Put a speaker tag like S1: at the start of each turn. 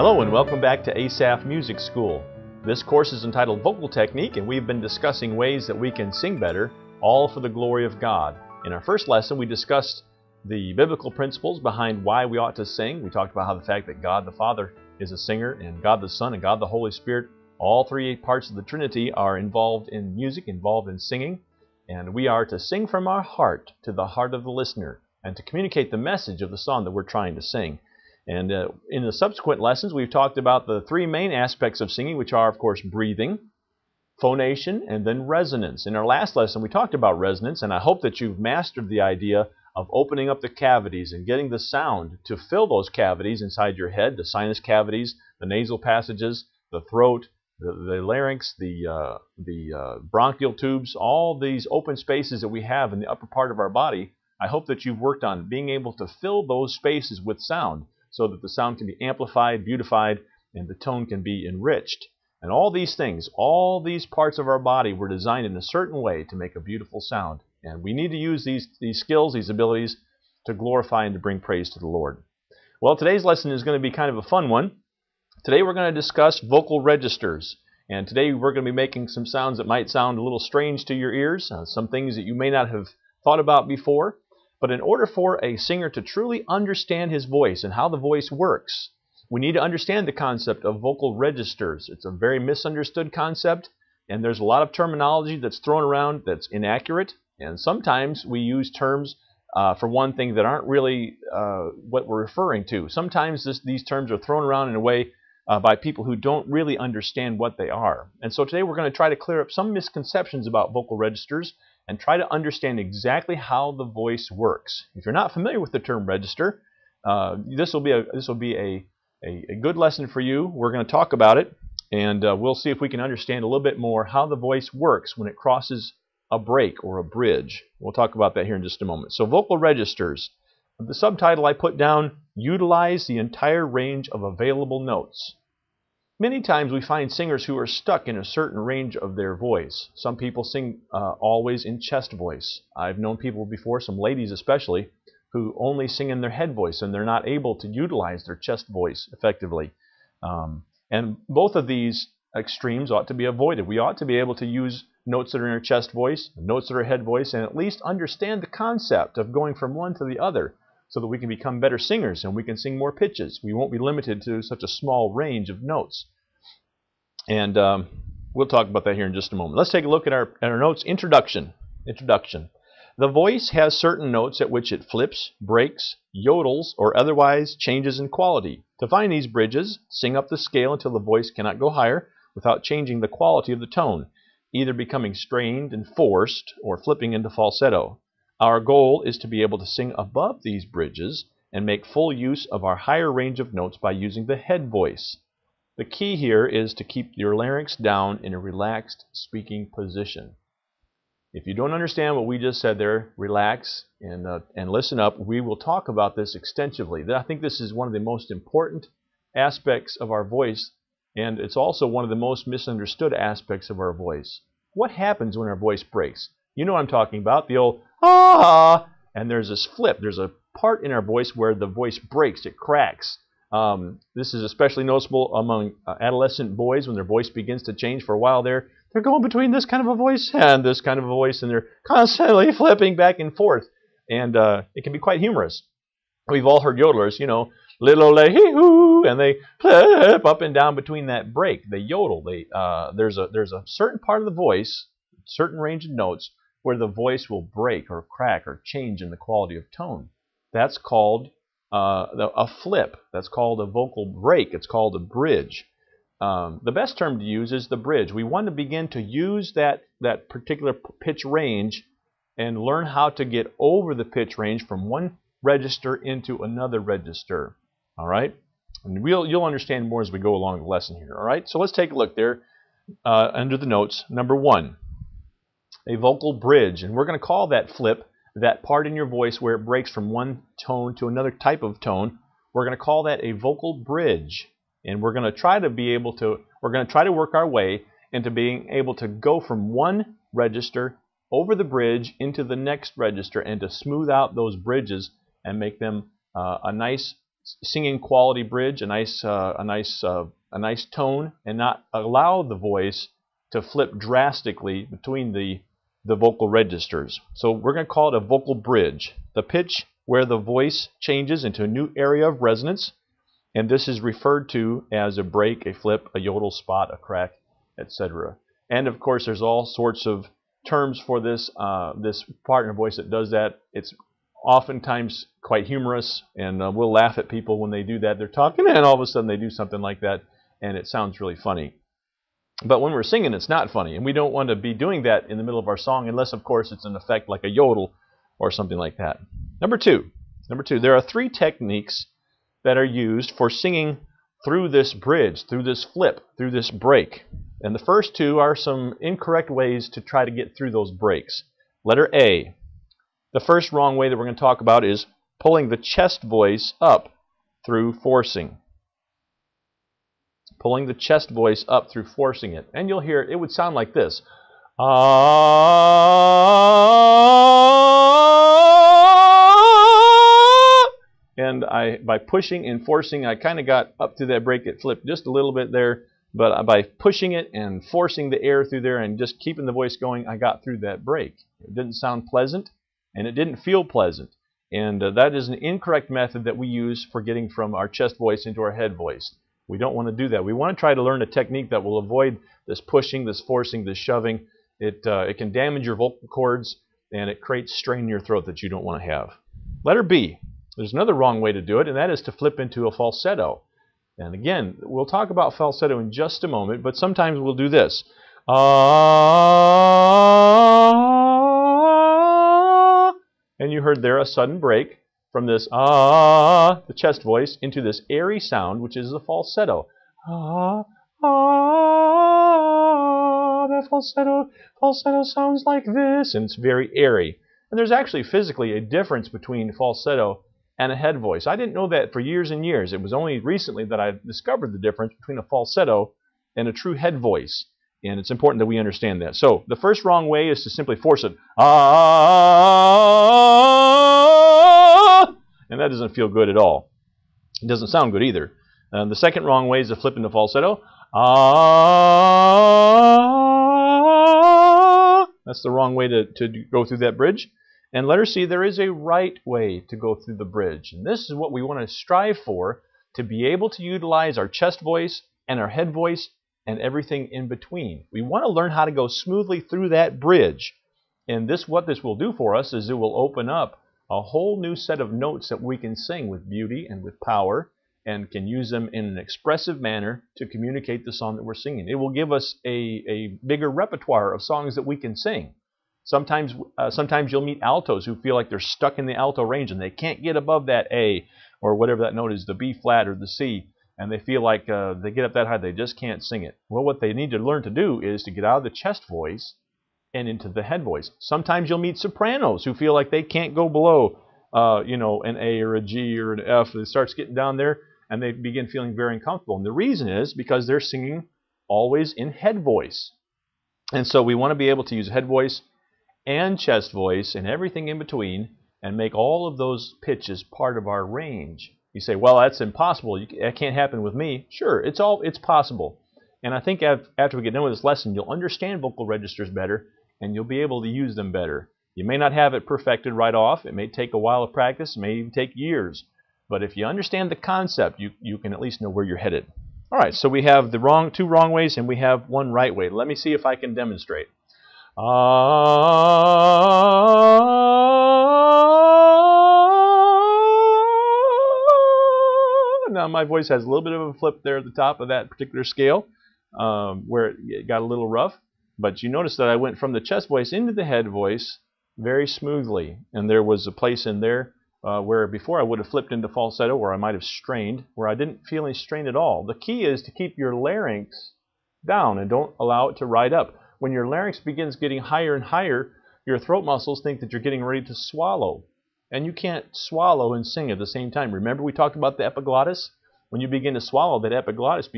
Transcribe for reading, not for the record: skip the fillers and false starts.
S1: Hello and welcome back to Asaph Music School. This course is entitled Vocal Technique, and we've been discussing ways that we can sing better, all for the glory of God. In our first lesson, we discussed the biblical principles behind why we ought to sing. We talked about how the fact that God the Father is a singer, and God the Son and God the Holy Spirit, all three parts of the Trinity, are involved in music, involved in singing. And we are to sing from our heart to the heart of the listener and to communicate the message of the song that we're trying to sing. And in the subsequent lessons, we've talked about the three main aspects of singing, which are, of course, breathing, phonation, and then resonance. In our last lesson, we talked about resonance, and I hope that you've mastered the idea of opening up the cavities and getting the sound to fill those cavities inside your head, the sinus cavities, the nasal passages, the throat, the larynx, the bronchial tubes, all these open spaces that we have in the upper part of our body. I hope that you've worked on being able to fill those spaces with sound so that the sound can be amplified, beautified, and the tone can be enriched. And all these things, all these parts of our body were designed in a certain way to make a beautiful sound. And we need to use these skills, these abilities, to glorify and to bring praise to the Lord. Well, today's lesson is going to be kind of a fun one. Today we're going to discuss vocal registers. And today we're going to be making some sounds that might sound a little strange to your ears, some things that you may not have thought about before. But in order for a singer to truly understand his voice and how the voice works, we need to understand the concept of vocal registers. It's a very misunderstood concept, and there's a lot of terminology that's thrown around that's inaccurate. And sometimes we use terms for one thing that aren't really what we're referring to. Sometimes these terms are thrown around in a way by people who don't really understand what they are. And so today we're going to try to clear up some misconceptions about vocal registers and try to understand exactly how the voice works. If you're not familiar with the term register, this will be a good lesson for you. We're going to talk about it, and we'll see if we can understand a little bit more how the voice works when it crosses a break or a bridge. We'll talk about that here in just a moment. So vocal registers. The subtitle I put down, utilize the entire range of available notes. Many times we find singers who are stuck in a certain range of their voice. Some people sing always in chest voice. I've known people before, some ladies especially, who only sing in their head voice and they're not able to utilize their chest voice effectively. And both of these extremes ought to be avoided. We ought to be able to use notes that are in our chest voice, notes that are head voice, and at least understand the concept of going from one to the other so that we can become better singers and we can sing more pitches. We won't be limited to such a small range of notes. And we'll talk about that here in just a moment. Let's take a look at our notes. Introduction. The voice has certain notes at which it flips, breaks, yodels, or otherwise changes in quality. To find these bridges, sing up the scale until the voice cannot go higher without changing the quality of the tone, either becoming strained and forced or flipping into falsetto. Our goal is to be able to sing above these bridges and make full use of our higher range of notes by using the head voice. The key here is to keep your larynx down in a relaxed speaking position. If you don't understand what we just said there, relax and listen up. We will talk about this extensively. I think this is one of the most important aspects of our voice, and it's also one of the most misunderstood aspects of our voice. What happens when our voice breaks? You know what I'm talking about, the old ah, and there's this flip. There's a part in our voice where the voice breaks, it cracks. This is especially noticeable among adolescent boys when their voice begins to change. For a while they're going between this kind of a voice and this kind of a voice, and they're constantly flipping back and forth. And it can be quite humorous. We've all heard yodelers, you know, little lay hee-hoo, and they flip up and down between that break. They yodel. There's a certain part of the voice, certain range of notes, where the voice will break or crack or change in the quality of tone. That's called a flip. That's called a vocal break. It's called a bridge. The best term to use is the bridge. We want to begin to use that particular pitch range and learn how to get over the pitch range from one register into another register. All right? And you'll understand more as we go along the lesson here. All right? So let's take a look there under the notes. Number 1, a vocal bridge. And we're going to call that flip, that part in your voice where it breaks from one tone to another type of tone. We're going to call that a vocal bridge. And we're going to try to work our way into being able to go from one register over the bridge into the next register and to smooth out those bridges and make them a nice singing quality bridge, a nice tone, and not allow the voice to flip drastically between the vocal registers. So we're going to call it a vocal bridge, the pitch where the voice changes into a new area of resonance, and this is referred to as a break, a flip, a yodel spot, a crack, etc. And of course, there's all sorts of terms for this this partner voice that does that. It's oftentimes quite humorous, and we'll laugh at people when they do that. They're talking, and all of a sudden they do something like that, and it sounds really funny. But when we're singing, it's not funny, and we don't want to be doing that in the middle of our song, unless, of course, it's an effect like a yodel or something like that. Number two, there are 3 techniques that are used for singing through this bridge, through this flip, through this break. And the first 2 are some incorrect ways to try to get through those breaks. Letter A. The first wrong way that we're going to talk about is pulling the chest voice up through forcing. Pulling the chest voice up through forcing it. And you'll hear it would sound like this. And by pushing and forcing, I kind of got up to that break. It flipped just a little bit there. But by pushing it and forcing the air through there and just keeping the voice going, I got through that break. It didn't sound pleasant, and it didn't feel pleasant. And that is an incorrect method that we use for getting from our chest voice into our head voice. We don't want to do that. We want to try to learn a technique that will avoid this pushing, this forcing, this shoving. It can damage your vocal cords, and it creates strain in your throat that you don't want to have. Letter B. There's another wrong way to do it, and that is to flip into a falsetto. And again, we'll talk about falsetto in just a moment, but sometimes we'll do this. And you heard there a sudden break from this the chest voice, into this airy sound, which is the falsetto. That falsetto sounds like this, and it's very airy. And there's actually physically a difference between falsetto and a head voice. I didn't know that for years and years. It was only recently that I discovered the difference between a falsetto and a true head voice. And it's important that we understand that. So the first wrong way is to simply force it. And that doesn't feel good at all. It doesn't sound good either. The second wrong way is to flip into falsetto. That's the wrong way to go through that bridge. And letter C, there is a right way to go through the bridge. And this is what we want to strive for, to be able to utilize our chest voice and our head voice and everything in between. We want to learn how to go smoothly through that bridge. And what this will do for us is it will open up a whole new set of notes that we can sing with beauty and with power, and can use them in an expressive manner to communicate the song that we're singing. It will give us a bigger repertoire of songs that we can sing. Sometimes you'll meet altos who feel like they're stuck in the alto range and they can't get above that A, or whatever that note is, the B flat or the C, and they feel like they get up that high, they just can't sing it. Well, what they need to learn to do is to get out of the chest voice and into the head voice. Sometimes you'll meet sopranos who feel like they can't go below an A or a G or an F. It starts getting down there, and they begin feeling very uncomfortable. And the reason is because they're singing always in head voice. And so we want to be able to use head voice and chest voice and everything in between, and make all of those pitches part of our range. You say, well, that's impossible. That can't happen with me. Sure, it's possible. And I think after we get done with this lesson, you'll understand vocal registers better, and you'll be able to use them better. You may not have it perfected right off. It may take a while of practice. It may even take years. But if you understand the concept, you can at least know where you're headed. All right, so we have the two wrong ways, and we have one right way. Let me see if I can demonstrate. Now my voice has a little bit of a flip there at the top of that particular scale, where it got a little rough. But you notice that I went from the chest voice into the head voice very smoothly. And there was a place in there where before I would have flipped into falsetto, where I might have strained, where I didn't feel any strain at all. The key is to keep your larynx down and don't allow it to ride up. When your larynx begins getting higher and higher, your throat muscles think that you're getting ready to swallow. And you can't swallow and sing at the same time. Remember we talked about the epiglottis? When you begin to swallow, that epiglottis begins